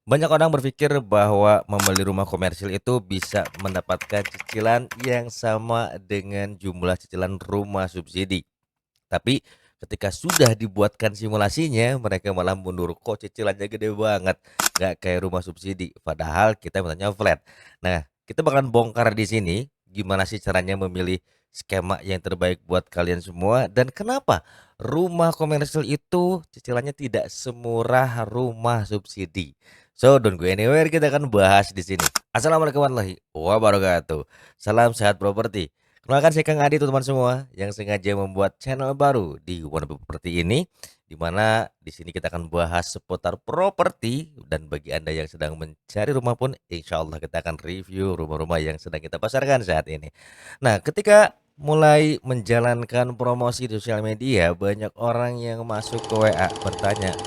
Banyak orang berpikir bahwa membeli rumah komersil itu bisa mendapatkan cicilan yang sama dengan jumlah cicilan rumah subsidi. Tapi ketika sudah dibuatkan simulasinya, mereka malah mundur. Kok cicilannya gede banget, nggak kayak rumah subsidi. Padahal kita mintanya flat. Nah, kita bakalan bongkar di sini gimana sih caranya memilih skema yang terbaik buat kalian semua dan kenapa rumah komersil itu cicilannya tidak semurah rumah subsidi. So, don't go anywhere, kita akan bahas di sini. Assalamualaikum warahmatullahi wabarakatuh. Salam sehat properti. Kenalkan saya Kang Adi teman semua yang sengaja membuat channel baru di Wonderful Property ini, di mana di sini kita akan bahas seputar properti dan bagi Anda yang sedang mencari rumah pun insya Allah kita akan review rumah-rumah yang sedang kita pasarkan saat ini. Nah, ketika mulai menjalankan promosi di sosial media, banyak orang yang masuk ke WA bertanya,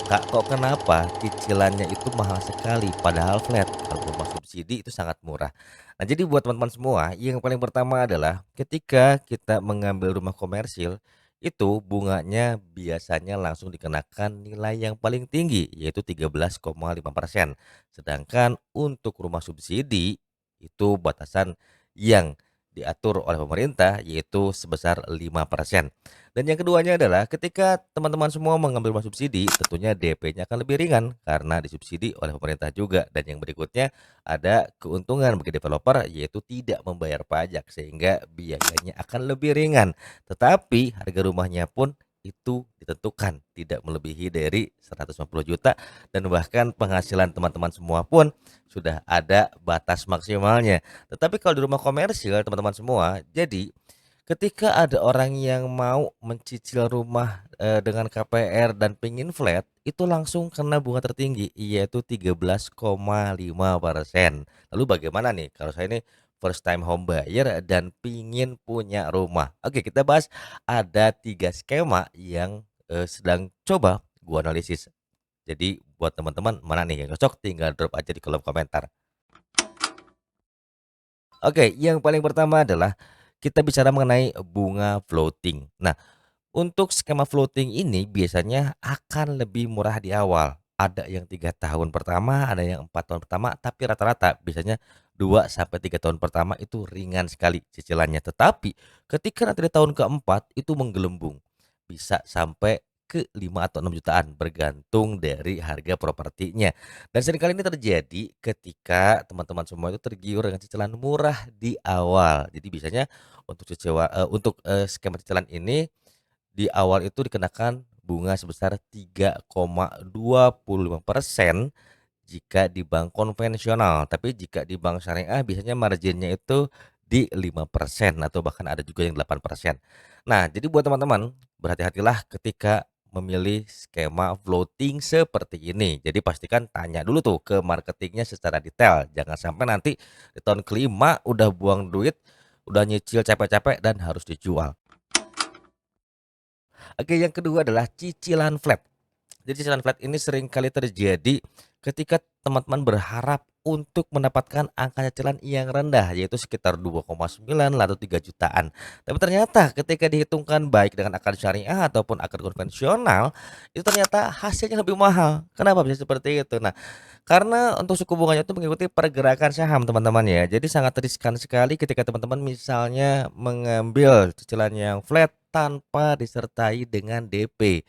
Kak, kok kenapa cicilannya itu mahal sekali padahal flat, kalau rumah subsidi itu sangat murah. Nah, jadi buat teman-teman semua, yang paling pertama adalah ketika kita mengambil rumah komersil, itu bunganya biasanya langsung dikenakan nilai yang paling tinggi, yaitu 13,5%. Sedangkan untuk rumah subsidi, itu batasan yang diatur oleh pemerintah yaitu sebesar 5%. Dan yang keduanya adalah ketika teman-teman semua mengambil rumah subsidi, tentunya DP-nya akan lebih ringan karena disubsidi oleh pemerintah juga. Dan yang berikutnya ada keuntungan bagi developer yaitu tidak membayar pajak sehingga biayanya akan lebih ringan. Tetapi harga rumahnya pun itu ditentukan tidak melebihi dari 150 juta dan bahkan penghasilan teman-teman semua pun sudah ada batas maksimalnya. Tetapi kalau di rumah komersil teman-teman semua, jadi ketika ada orang yang mau mencicil rumah, dengan KPR dan pingin flat, itu langsung kena bunga tertinggi, yaitu 13,5%. Lalu bagaimana nih kalau saya ini first time home buyer dan pingin punya rumah? Oke, kita bahas ada 3 skema yang, sedang coba gua analisis. Jadi buat teman-teman mana nih yang cocok tinggal drop aja di kolom komentar. Oke, yang paling pertama adalah kita bicara mengenai bunga floating. Nah, untuk skema floating ini biasanya akan lebih murah di awal. Ada yang 3 tahun pertama, ada yang 4 tahun pertama, tapi rata-rata biasanya 2 sampai 3 tahun pertama itu ringan sekali cicilannya. Tetapi ketika nanti di tahun keempat itu menggelembung, bisa sampai ke 5 atau 6 jutaan bergantung dari harga propertinya. Dan seringkali ini terjadi ketika teman-teman semua itu tergiur dengan cicilan murah di awal. Jadi biasanya untuk skema cicilan ini di awal itu dikenakan bunga sebesar 3,25% jika di bank konvensional, tapi jika di bank syariah biasanya marginnya itu di 5% atau bahkan ada juga yang 8%. Nah, jadi buat teman-teman, berhati-hatilah ketika memilih skema floating seperti ini. Jadi pastikan tanya dulu tuh ke marketingnya secara detail. Jangan sampai nanti di tahun kelima udah buang duit, udah nyicil capek-capek dan harus dijual. Oke, yang kedua adalah cicilan flat. Jadi cicilan flat ini sering kali terjadi ketika teman-teman berharap untuk mendapatkan angka cicilan yang rendah yaitu sekitar 2,9 atau 3 jutaan. Tapi ternyata ketika dihitungkan baik dengan akad syariah ataupun akad konvensional, itu ternyata hasilnya lebih mahal. Kenapa bisa seperti itu? Nah, karena untuk suku bunganya itu mengikuti pergerakan saham teman-teman ya. Jadi sangat riskan sekali ketika teman-teman misalnya mengambil cicilan yang flat tanpa disertai dengan DP.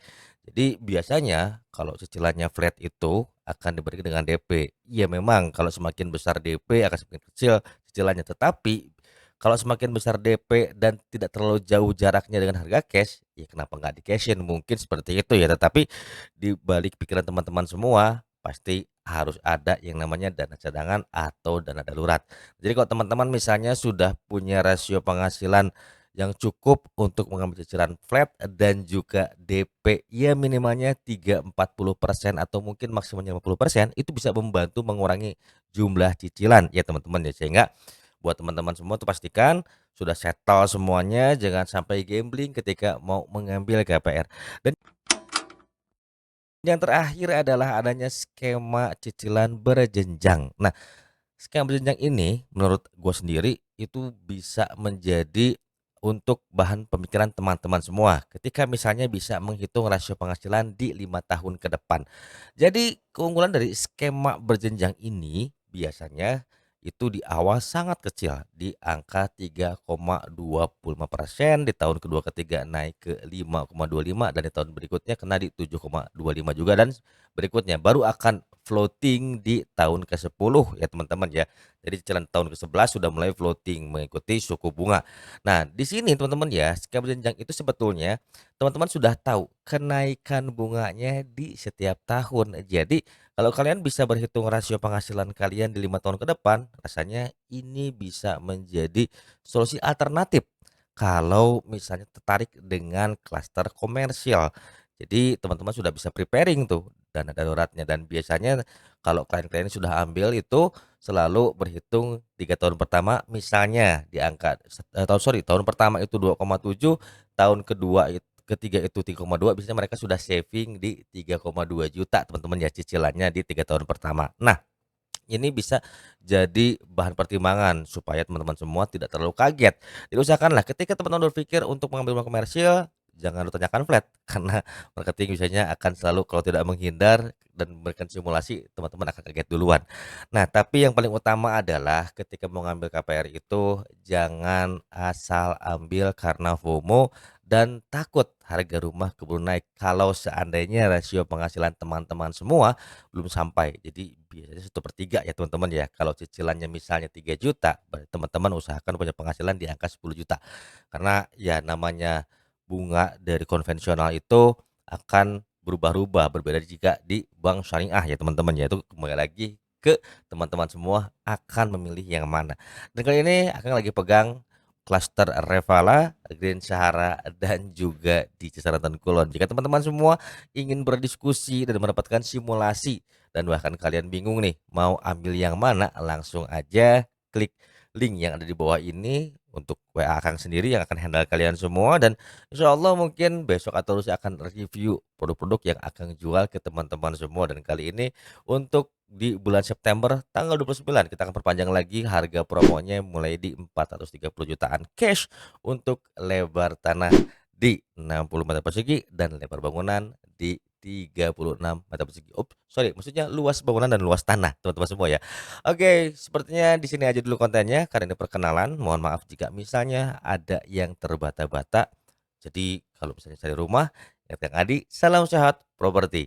Jadi biasanya kalau cicilannya flat itu akan diberikan dengan DP. Iya memang kalau semakin besar DP akan semakin kecil cicilannya. Tetapi kalau semakin besar DP dan tidak terlalu jauh jaraknya dengan harga cash, ya kenapa nggak di cashin? Mungkin seperti itu ya. Tetapi di balik pikiran teman-teman semua pasti harus ada yang namanya dana cadangan atau dana darurat. Jadi kalau teman-teman misalnya sudah punya rasio penghasilan yang cukup untuk mengambil cicilan flat dan juga DP ya minimalnya 3-40% atau mungkin maksimalnya 50% itu bisa membantu mengurangi jumlah cicilan ya teman-teman ya sehingga buat teman-teman semua tuh pastikan sudah settle semuanya jangan sampai gambling ketika mau mengambil KPR. Dan yang terakhir adalah adanya skema cicilan berjenjang. Nah, skema berjenjang ini menurut gue sendiri itu bisa menjadi untuk bahan pemikiran teman-teman semua ketika misalnya bisa menghitung rasio penghasilan di 5 tahun ke depan. Jadi keunggulan dari skema berjenjang ini biasanya itu di awal sangat kecil di angka 3,25%, di tahun kedua ketiga naik ke 5,25 dan di tahun berikutnya kena di 7,25 juga dan berikutnya baru akan floating di tahun ke-10 ya teman-teman ya. Jadi cicilan tahun ke-11 sudah mulai floating mengikuti suku bunga. Nah, di sini teman-teman ya, skema berjenjang itu sebetulnya teman-teman sudah tahu kenaikan bunganya di setiap tahun. Jadi kalau kalian bisa berhitung rasio penghasilan kalian di 5 tahun ke depan, rasanya ini bisa menjadi solusi alternatif kalau misalnya tertarik dengan klaster komersial. Jadi teman-teman sudah bisa preparing tuh dana daruratnya dan biasanya kalau klien-klien sudah ambil itu selalu berhitung 3 tahun pertama misalnya di angka tahun pertama itu 2,7, tahun ketiga itu 3,2 biasanya mereka sudah saving di 3,2 juta teman-teman ya cicilannya di 3 tahun pertama. Nah, ini bisa jadi bahan pertimbangan supaya teman-teman semua tidak terlalu kaget. Jadi usahakanlah ketika teman-teman berpikir untuk mengambil uang komersil, jangan ditanyakan flat karena marketing biasanya akan selalu kalau tidak menghindar dan memberikan simulasi, teman-teman akan kaget duluan. Nah, tapi yang paling utama adalah ketika mau ngambil KPR itu jangan asal ambil karena FOMO dan takut harga rumah keburu naik. Kalau seandainya rasio penghasilan teman-teman semua belum sampai. Jadi biasanya 1/3 ya teman-teman ya. Kalau cicilannya misalnya 3 juta, berarti teman-teman usahakan punya penghasilan di angka 10 juta. Karena ya namanya bunga dari konvensional itu akan berubah-ubah, berbeda jika di bank syariah ya teman-teman ya. Itu kembali lagi ke teman-teman semua akan memilih yang mana. Dan kali ini akan lagi pegang klaster Revala, Green Sahara dan juga di Cisaran dan Kulon. Jika teman-teman semua ingin berdiskusi dan mendapatkan simulasi dan bahkan kalian bingung nih mau ambil yang mana, langsung aja klik link yang ada di bawah ini untuk WA Akang sendiri yang akan handle kalian semua dan insya Allah mungkin besok atau lusa akan review produk-produk yang akan jual ke teman-teman semua dan kali ini untuk di bulan September tanggal 29 kita akan perpanjang lagi harga promonya mulai di 430 jutaan cash untuk lebar tanah di 60 meter persegi dan lebar bangunan di 36 meter persegi. Sorry, maksudnya luas bangunan dan luas tanah, teman-teman semua ya. Oke, sepertinya di sini aja dulu kontennya karena ini perkenalan. Mohon maaf jika misalnya ada yang terbata-bata. Jadi kalau misalnya cari rumah, ingat Kang Adi, salam sehat properti.